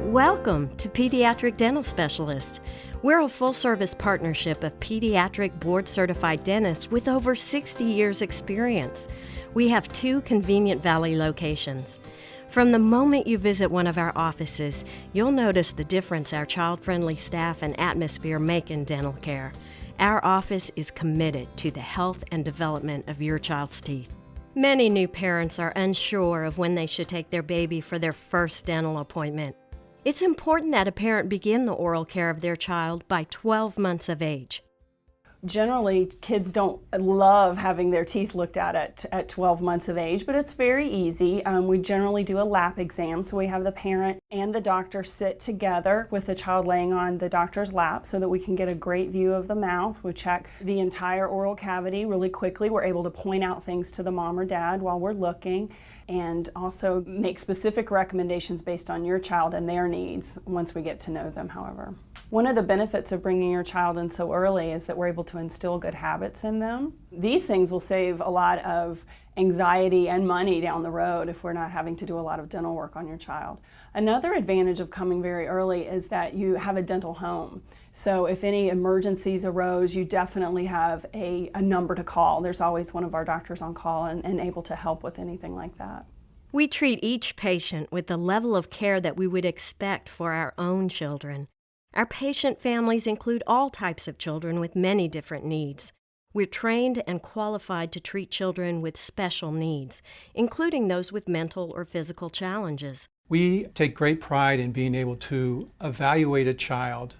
Welcome to Pediatric Dental Specialist. We're a full-service partnership of pediatric board-certified dentists with over 60 years' experience. We have 2 convenient Valley locations. From the moment you visit one of our offices, you'll notice the difference our child-friendly staff and atmosphere make in dental care. Our office is committed to the health and development of your child's teeth. Many new parents are unsure of when they should take their baby for their first dental appointment. It's important that a parent begin the oral care of their child by 12 months of age. Generally, kids don't love having their teeth looked at 12 months of age, but it's very easy. We generally do a lap exam, so we have the parent and the doctor sit together with the child laying on the doctor's lap so that we can get a great view of the mouth. We check the entire oral cavity really quickly. We're able to point out things to the mom or dad while we're looking, and also make specific recommendations based on your child and their needs once we get to know them, however. One of the benefits of bringing your child in so early is that we're able to instill good habits in them. These things will save a lot of anxiety and money down the road if we're not having to do a lot of dental work on your child. Another advantage of coming very early is that you have a dental home. So if any emergencies arose, you definitely have a number to call. There's always one of our doctors on call and able to help with anything like that. We treat each patient with the level of care that we would expect for our own children. Our patient families include all types of children with many different needs. We're trained and qualified to treat children with special needs, including those with mental or physical challenges. We take great pride in being able to evaluate a child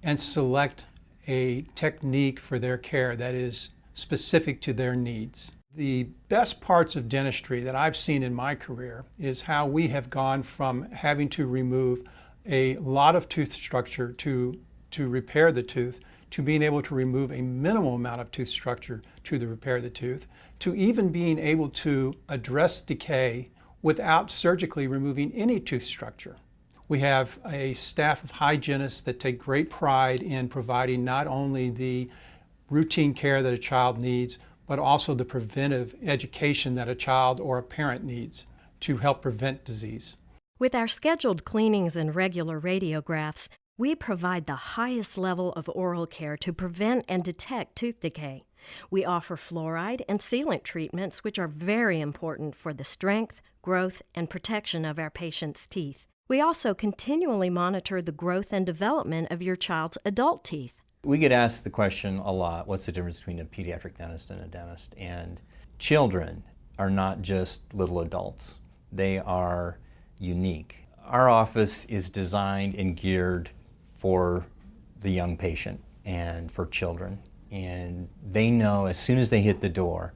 and select a technique for their care that is specific to their needs. The best parts of dentistry that I've seen in my career is how we have gone from having to remove a lot of tooth structure to repair the tooth, to being able to remove a minimal amount of tooth structure to repair the tooth, to even being able to address decay without surgically removing any tooth structure. We have a staff of hygienists that take great pride in providing not only the routine care that a child needs, but also the preventive education that a child or a parent needs to help prevent disease. With our scheduled cleanings and regular radiographs, we provide the highest level of oral care to prevent and detect tooth decay. We offer fluoride and sealant treatments, which are very important for the strength, growth, and protection of our patients' teeth. We also continually monitor the growth and development of your child's adult teeth. We get asked the question a lot, what's the difference between a pediatric dentist and a dentist? And children are not just little adults. They are unique. Our office is designed and geared for the young patient and for children. And they know as soon as they hit the door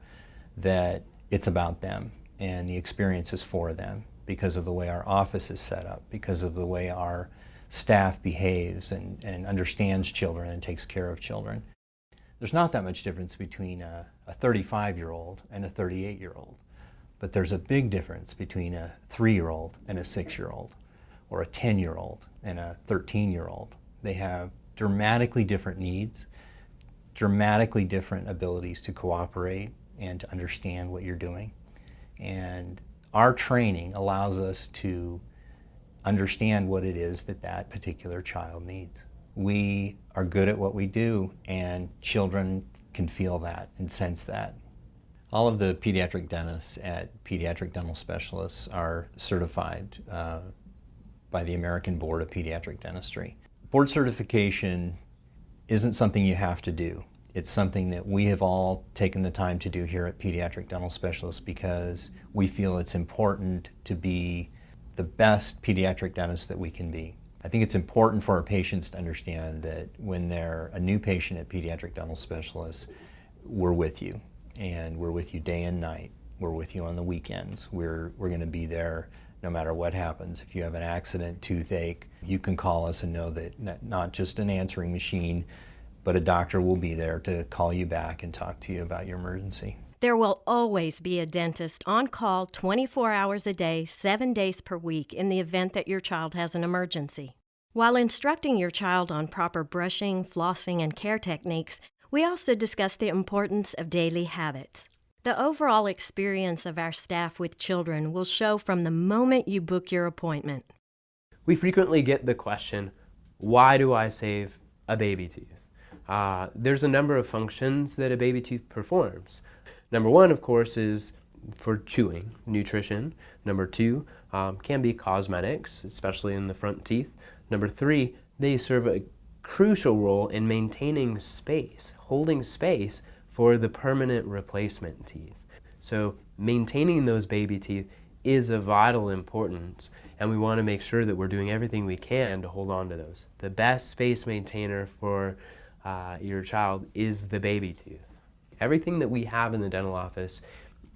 that it's about them and the experience is for them because of the way our office is set up, because of the way our staff behaves and understands children and takes care of children. There's not that much difference between a 35-year-old and a 38-year-old. But there's a big difference between a 3-year-old and a 6-year-old, or a 10-year-old and a 13-year-old. They have dramatically different needs, dramatically different abilities to cooperate and to understand what you're doing. And our training allows us to understand what it is that that particular child needs. We are good at what we do, and children can feel that and sense that. All of the pediatric dentists at Pediatric Dental Specialists are certified by the American Board of Pediatric Dentistry. Board certification isn't something you have to do. It's something that we have all taken the time to do here at Pediatric Dental Specialists because we feel it's important to be the best pediatric dentist that we can be. I think it's important for our patients to understand that when they're a new patient at Pediatric Dental Specialists, we're with you. And we're with you day and night. We're with you on the weekends. We're going to be there no matter what happens. If you have an accident, toothache, you can call us and know that not just an answering machine, but a doctor will be there to call you back and talk to you about your emergency. There will always be a dentist on call 24 hours a day, 7 days per week in the event that your child has an emergency. While instructing your child on proper brushing, flossing, and care techniques, we also discuss the importance of daily habits. The overall experience of our staff with children will show from the moment you book your appointment. We frequently get the question, why do I save a baby tooth? There's a number of functions that a baby tooth performs. Number one, of course, is for chewing, nutrition. Number two, can be cosmetics, especially in the front teeth. Number three, they serve a crucial role in maintaining space, holding space for the permanent replacement teeth. So maintaining those baby teeth is of vital importance, and we want to make sure that we're doing everything we can to hold on to those. The best space maintainer for your child is the baby tooth. Everything that we have in the dental office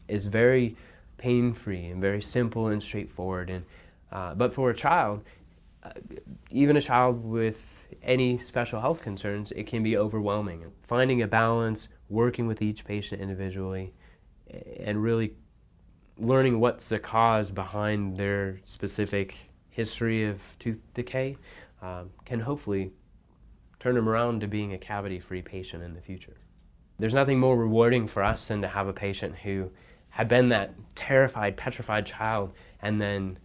is very pain-free and very simple and straightforward. But for a child, even a child with any special health concerns, it can be overwhelming. Finding a balance, working with each patient individually, and really learning what's the cause behind their specific history of tooth decay can hopefully turn them around to being a cavity-free patient in the future. There's nothing more rewarding for us than to have a patient who had been that terrified, petrified child, and then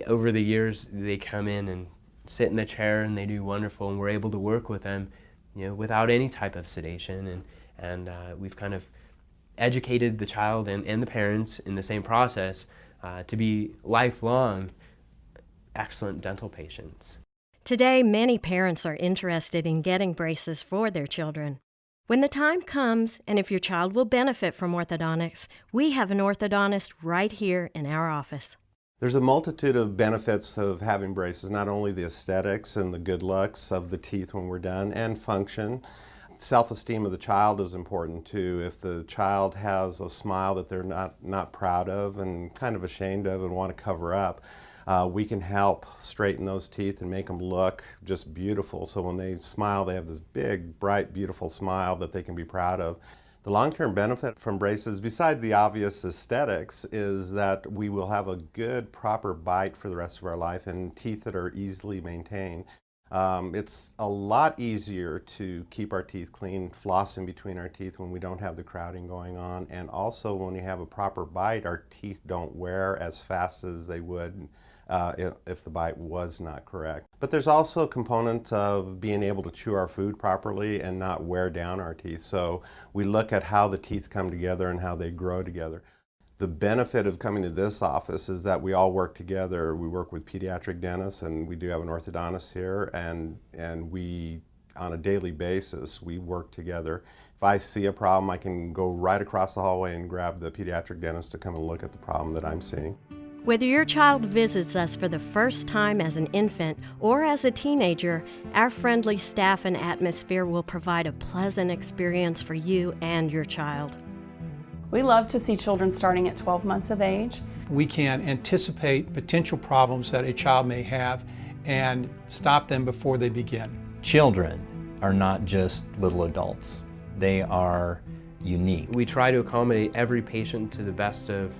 over the years they come in and sit in the chair and they do wonderful, and we're able to work with them, without any type of sedation, and we've kind of educated the child and the parents in the same process to be lifelong excellent dental patients. Today, many parents are interested in getting braces for their children. When the time comes, and if your child will benefit from orthodontics, we have an orthodontist right here in our office. There's a multitude of benefits of having braces, not only the aesthetics and the good looks of the teeth when we're done, and function. Self-esteem of the child is important too. If the child has a smile that they're not proud of and kind of ashamed of and want to cover up, we can help straighten those teeth and make them look just beautiful. So when they smile, they have this big, bright, beautiful smile that they can be proud of. The long-term benefit from braces, besides the obvious aesthetics, is that we will have a good, proper bite for the rest of our life and teeth that are easily maintained. It's a lot easier to keep our teeth clean, flossing between our teeth when we don't have the crowding going on, and also when we have a proper bite, our teeth don't wear as fast as they would if the bite was not correct. But there's also components of being able to chew our food properly and not wear down our teeth. So we look at how the teeth come together and how they grow together. The benefit of coming to this office is that we all work together. We work with pediatric dentists, and we do have an orthodontist here, and we, on a daily basis, we work together. If I see a problem, I can go right across the hallway and grab the pediatric dentist to come and look at the problem that I'm seeing. Whether your child visits us for the first time as an infant or as a teenager, our friendly staff and atmosphere will provide a pleasant experience for you and your child. We love to see children starting at 12 months of age. We can anticipate potential problems that a child may have and stop them before they begin. Children are not just little adults. They are unique. We try to accommodate every patient to the best of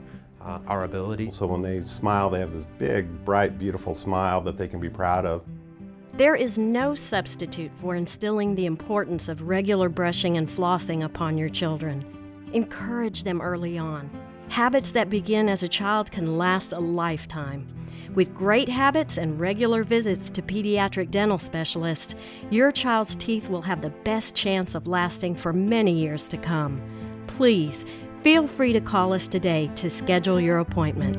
our ability. So when they smile, they have this big, bright, beautiful smile that they can be proud of. There is no substitute for instilling the importance of regular brushing and flossing upon your children. Encourage them early on. Habits that begin as a child can last a lifetime. With great habits and regular visits to pediatric dental specialists, your child's teeth will have the best chance of lasting for many years to come. Please, feel free to call us today to schedule your appointment.